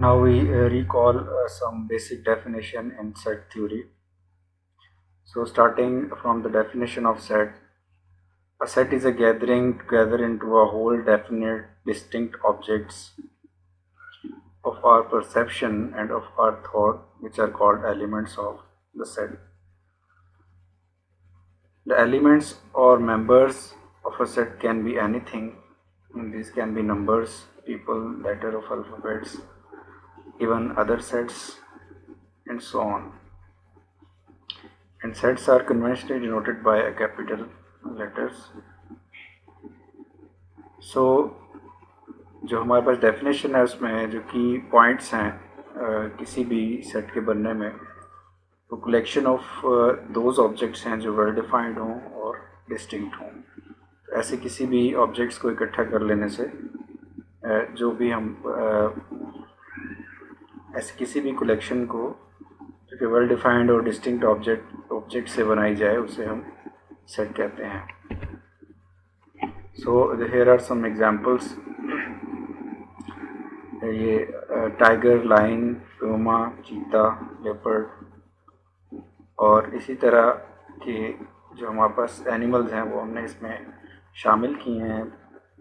Now we recall some basic definition in set theory. So starting from the definition of set, a set is a gathering together into a whole definite distinct objects of our perception and of our thought, which are called elements of the set. The elements or members of a set can be anything. These can be numbers, people, letter of alphabets, even other sets, and so on. And sets are conventionally denoted by a capital letters. So जो हमारे पास definition है उसमें जो की points हैं किसी भी set के बनने में, तो कलेक्शन ऑफ दोज ऑब्जेक्ट्स हैं जो वेल डिफाइंड हों और डिस्टिंक्ट हों. ऐसे किसी भी ऑब्जेक्ट्स को इकट्ठा कर लेने से जो भी हम ऐसे किसी भी कलेक्शन को जो कि वेल डिफाइंड और डिस्टिंक्ट ऑब्जेक्ट से बनाई जाए उसे हम सेट कहते हैं. So here are some examples. ये tiger, lion, puma, cheetah, leopard और इसी तरह के जो हमारे पास एनिमल्स हैं वो हमने इसमें शामिल किए हैं.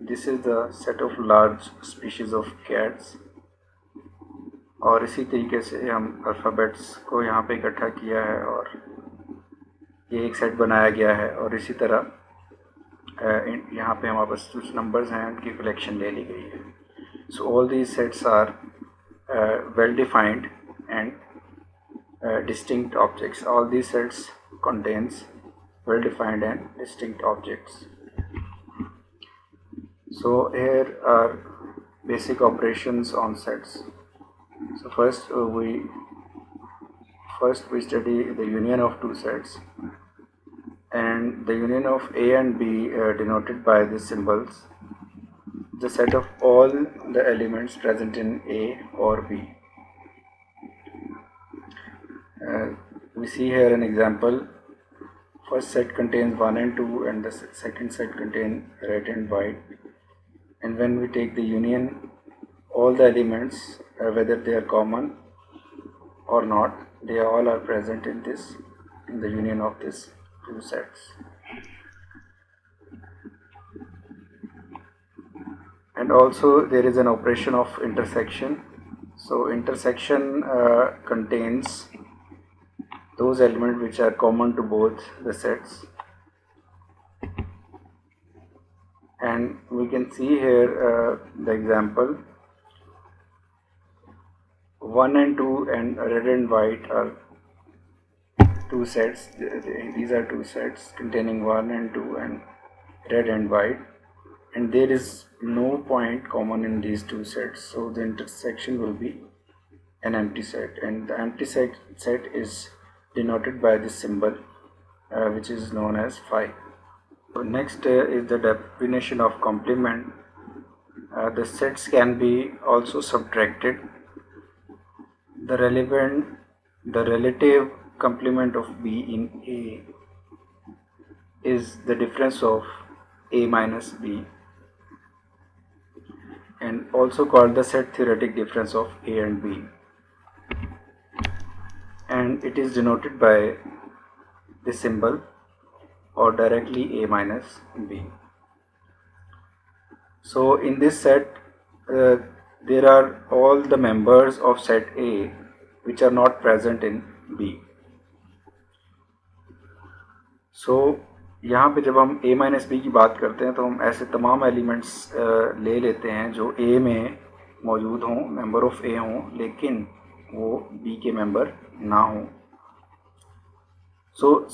This is the set of large species of cats. और इसी तरीके से हम अल्फ़ाबेट्स को यहाँ पे इकट्ठा किया है और ये एक सेट बनाया गया है. और इसी तरह यहाँ पे हमारे पास कुछ नंबर्स हैं, उनकी कलेक्शन ले ली गई है. So all these sets are well defined and distinct objects. All these sets contains well defined and distinct objects. So here are basic operations on sets. So first we study the union of two sets, and the union of A and B denoted by these symbols, the set of all the elements present in A or B. We see here an example. First set contains 1 and 2 and the second set contains red and white. And when we take the union, all the elements, whether they are common or not, they all are present in the union of these two sets. And also there is an operation of intersection. So intersection contains those elements which are common to both the sets, and we can see here the example. 1 and 2 and red and white are two sets. These are two sets containing 1 and 2 and red and white, and there is no point common in these two sets, so the intersection will be an empty set, and the empty set is denoted by this symbol which is known as phi. So next is the definition of complement. The sets can be also subtracted. The relative complement of B in A is the difference of A minus B, and also called the set theoretic difference of A and B, and it is denoted by this symbol or directly A minus B. So in this set there are all the members of set A which are not present in B. So यहाँ पे जब हम A minus B की बात करते हैं तो हम ऐसे तमाम एलिमेंट्स ले लेते हैं जो A में मौजूद हों, मेंबर ऑफ A हों, लेकिन वो B के मेंबर ना हों. सो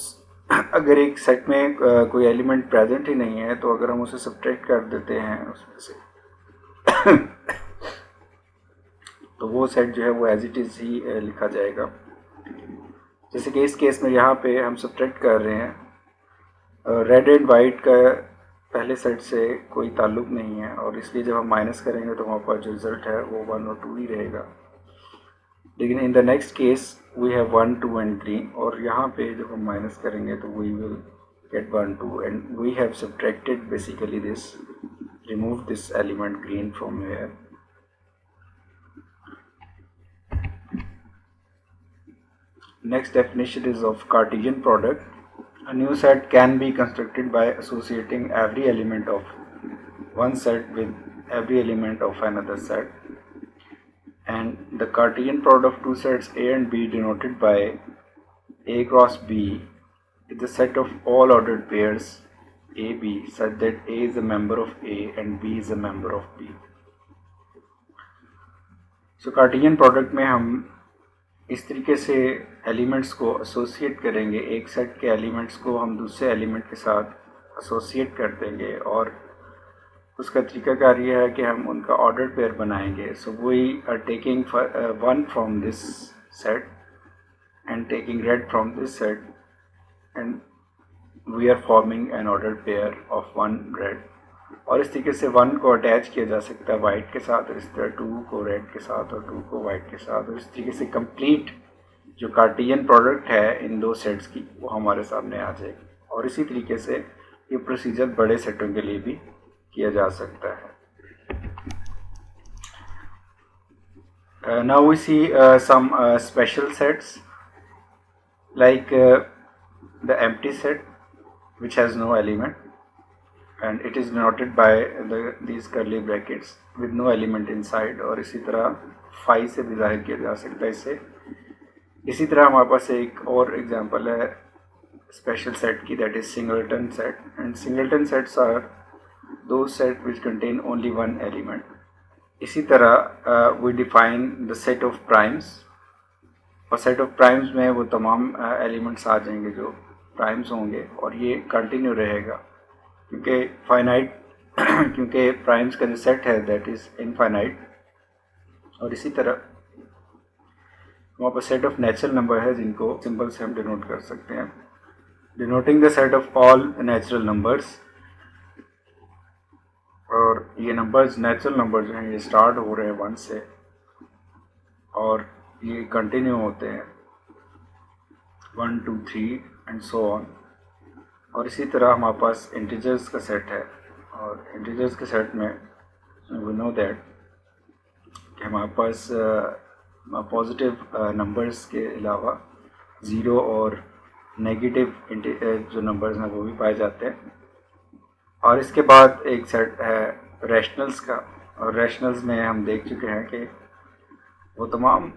अगर एक सेट में कोई एलिमेंट प्रेजेंट ही नहीं है तो अगर हम उसे सब्ट्रैक्ट कर देते हैं उसमें से तो वो सेट जो है वो एज इट इज़ ही लिखा जाएगा. जैसे कि इस केस में यहाँ पे हम सब्ट्रैक्ट कर रहे हैं. रेड एंड वाइट का पहले सेट से कोई ताल्लुक नहीं है, और इसलिए जब हम माइनस करेंगे तो हमारे पास जो रिज़ल्ट है वो 1 और 2 ही रहेगा. लेकिन in the next case we have 1, 2 and 3, और यहाँ पे जब हम माइनस करेंगे तो we will get 1, 2, and we have subtracted basically this, remove this element green from here. Next definition is of Cartesian product. A new set can be constructed by associating every element of one set with every element of another set. And the Cartesian product of two sets A and B denoted by A cross B is the set of all ordered pairs AB such that A is a member of A and B is a member of B. So Cartesian product में हम इस तरीके से elements को associate करेंगे, एक set के elements को हम दूसरे एलिमेंट के साथ एसोसिएट कर देंगे और उसका तरीकाकार ये है कि हम उनका ऑर्डर्ड पेयर बनाएंगे. So we are taking one from this set and taking red from this set and we are forming an ordered pair of one red. और इस तरीके से वन को अटैच किया जा सकता है वाइट के साथ, और इस तरह टू को रेड के साथ और टू को वाइट के साथ, और इस तरीके से कंप्लीट जो कार्टियन प्रोडक्ट है इन दो सेट्स की वो हमारे सामने आ जाएगी. और इसी तरीके से ये प्रोसीजर बड़े सेटों के लिए भी किया जा सकता है. Now we see some special sets like the empty set which has no element and it is denoted by these curly brackets with no element inside. और इसी तरह phi से भी जाहिर किया जा सकता है इसे. इसी तरह हमारे पास एक और एग्जांपल है स्पेशल सेट की, that is singleton set. And singleton sets are दो set which contain only one element. इसी तरह we define the set of primes, और सेट ऑफ प्राइम्स में वो तमाम एलिमेंट्स आ जाएंगे जो प्राइम्स होंगे और ये कंटिन्यू रहेगा क्योंकि फाइनाइट क्योंकि प्राइम्स का जो सेट है दैट इज़ इनफाइनाइट. और इसी तरह वहाँ पर सेट ऑफ नेचुरल नंबर है जिनको सिंबल से हम डिनोट कर सकते हैं, denoting the set of all natural numbers. और ये नंबर्स नेचुरल नंबर जो हैं ये स्टार्ट हो रहे हैं 1 से और ये कंटिन्यू होते हैं 1 2 3 एंड सो ऑन. और इसी तरह हमारे पास इंटीजर्स का सेट है, और इंटीजर्स के सेट में वी नो दैट कि हमारे पास पॉजिटिव नंबर्स के अलावा ज़ीरो और नेगेटिव जो नंबर्स हैं वो भी पाए जाते हैं. और इसके बाद एक सेट है रैशनल्स का, और रैशनल्स में हम देख चुके हैं कि वो तमाम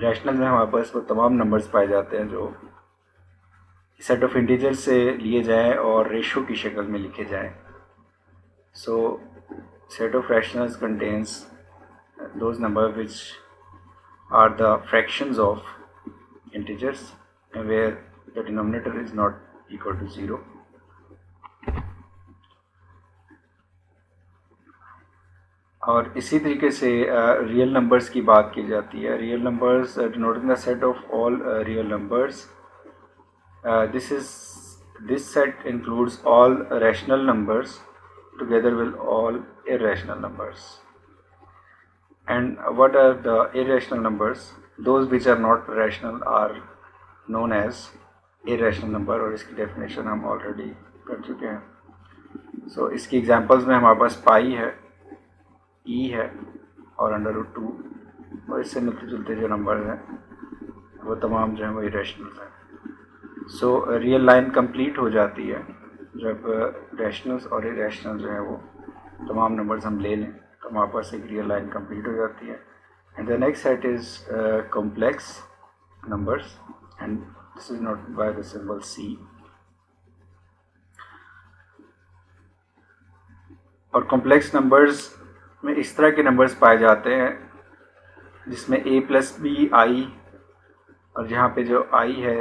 रैशनल में हमारे पास वो तमाम नंबर्स पाए जाते हैं जो सेट ऑफ इंटीजर से लिए जाएं और रेशो की शक्ल में लिखे जाएं. So set of rationals contains those number which are the fractions of integers where the denominator is not equal to 0. और इसी तरीके से रियल नंबर्स की बात की जाती है. Real numbers denoting the set of all real numbers. this set includes all rational numbers together with all irrational numbers. And what are the irrational numbers? Those which are not rational are known as irrational number, और इसकी definition हम already कर चुके हैं. सो इसकी examples में हमारे पास पाई है, ई है और √2, और इससे मिलते जुलते जो नंबर हैं वो तमाम जो हैं वो इरेशनल हैं. सो रियल लाइन कंप्लीट हो जाती है जब रैशनल्स और इरेशनल जो है वो तमाम नंबर्स हम ले लें तो हमारे पास एक रियल लाइन कंप्लीट हो जाती है. And the next set is complex numbers and this is note by the symbol C. और कॉम्प्लेक्स नंबर्स में इस तरह के नंबर्स पाए जाते हैं जिसमें a + b i, और जहाँ पे जो i है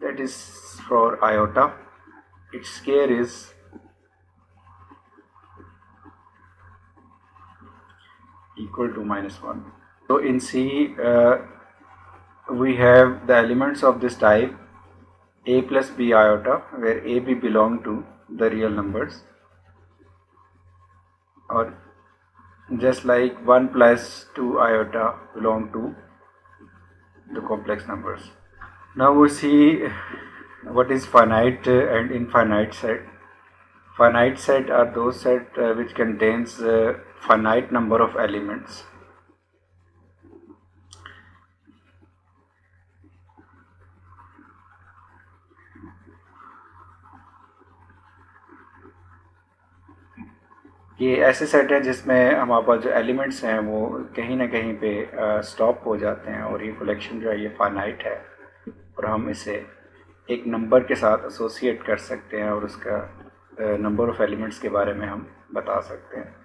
that is for iota, its square is equal to -1. So in C we have the elements of this type a + b iota where a b belong to the real numbers, or just like 1 + 2 iota belong to the complex numbers. Now we see what is finite and infinite set. Finite set are those set which contains finite number of elements. ये ऐसे set है जिसमें हमारे पास जो elements हैं वो कहीं ना कहीं पे स्टॉप हो जाते हैं और ये कलेक्शन जो है ये फाइनाइट है और हम इसे एक नंबर के साथ एसोसिएट कर सकते हैं और उसका नंबर ऑफ एलिमेंट्स के बारे में हम बता सकते हैं.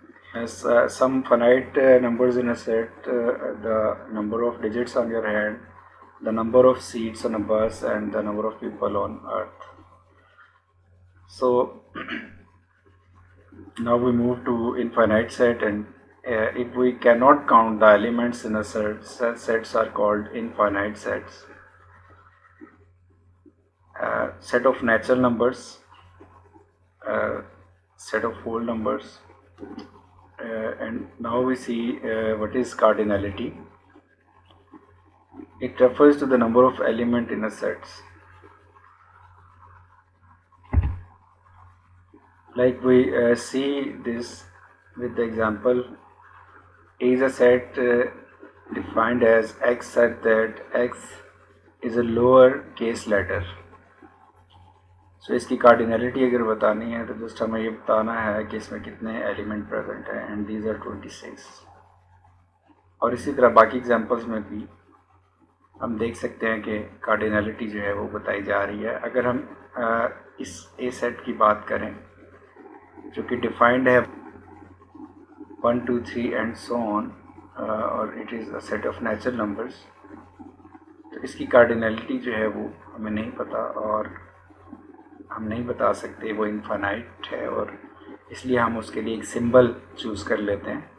Some finite numbers in a set, the number of digits on your hand, the number of seats on a bus, and the number of people on earth. So now we move to infinite set, and if we cannot count the elements in a set, sets are called infinite sets. Set of natural numbers, set of whole numbers. And now we see what is cardinality. It refers to the number of element in a set. Like we see this with the example, A is a set defined as X such that X is a lower case letter. So इसकी cardinality अगर बतानी है तो just हमें ये बताना है कि इसमें कितने एलिमेंट प्रेजेंट हैं, एंड दीज आर 26. और इसी तरह बाकी एग्जांपल्स में भी हम देख सकते हैं कि कार्डिनलिटी जो है वो बताई जा रही है. अगर हम इस ए सेट की बात करें जो कि डिफाइंड है 1 2 3 एंड सो ऑन, और it is a set of natural numbers, तो इसकी कार्डिनलिटी जो है वो हमें नहीं पता और हम नहीं बता सकते वो इनफाइनाइट है, और इसलिए हम उसके लिए एक सिंबल चूज़ कर लेते हैं.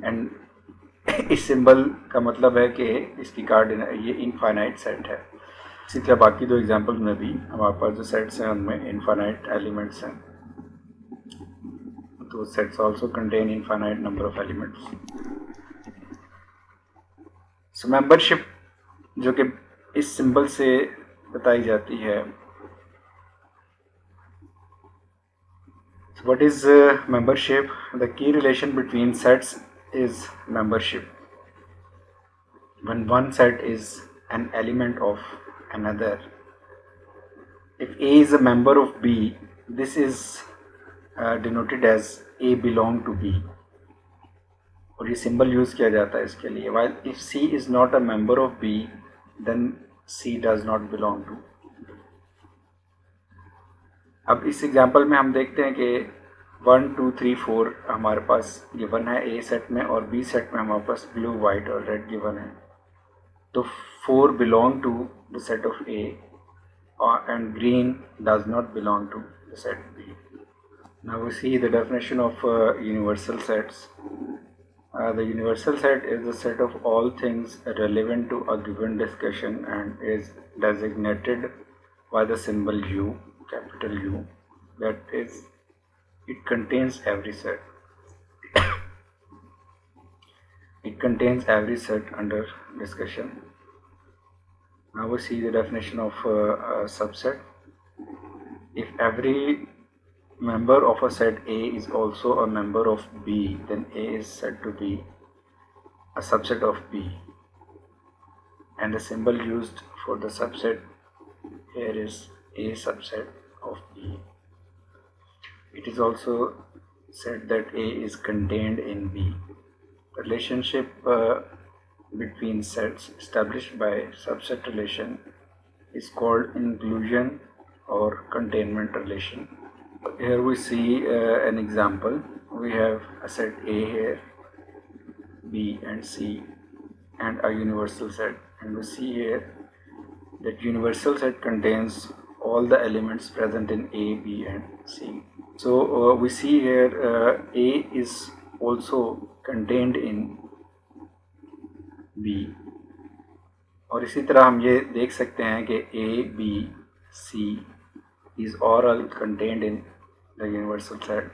एंड इस सिंबल का मतलब है कि इसकी ये इनफाइनाइट सेट है. इसी तरह बाकी दो एग्जांपल में भी हमारे पास जो सेट्स हैं उनमें इनफाइनाइट एलिमेंट्स हैं, तो sets also contain infinite number of elements. So membership जो कि इस सिंबल से बताई जाती है. What is membership? The key relation between sets is membership. When one set is an element of another, if A is a member of B, this is denoted as A belong to B. और ये symbol use किया जाता है इसके लिए. While if C is not a member of B, then C does not belong to. अब इस example में हम देखते हैं कि 1 2 3 4 हमारे पास गिवन है ए सेट में, और बी सेट में हमारे पास ब्लू वाइट और रेड गिवन है. तो 4 belong to the set of A and green does not belong to the set B. Now we see the definition of universal sets. The universal set is the set of all things relevant to a given discussion and is designated by the symbol U, capital U. That is, it contains every set. It contains every set under discussion. Now we see the definition of a subset. If every member of a set A is also a member of B, then A is said to be a subset of B. And the symbol used for the subset here is A subset of B. It is also said that A is contained in B. The relationship between sets established by subset relation is called inclusion or containment relation. Here we see an example. We have a set A here, B and C, and a universal set. And we see here that universal set contains all the elements present in A, B and C. So we see here A is also contained in B. और इसी तरह हम ये देख सकते हैं कि A, B, C is all contained in the universal set.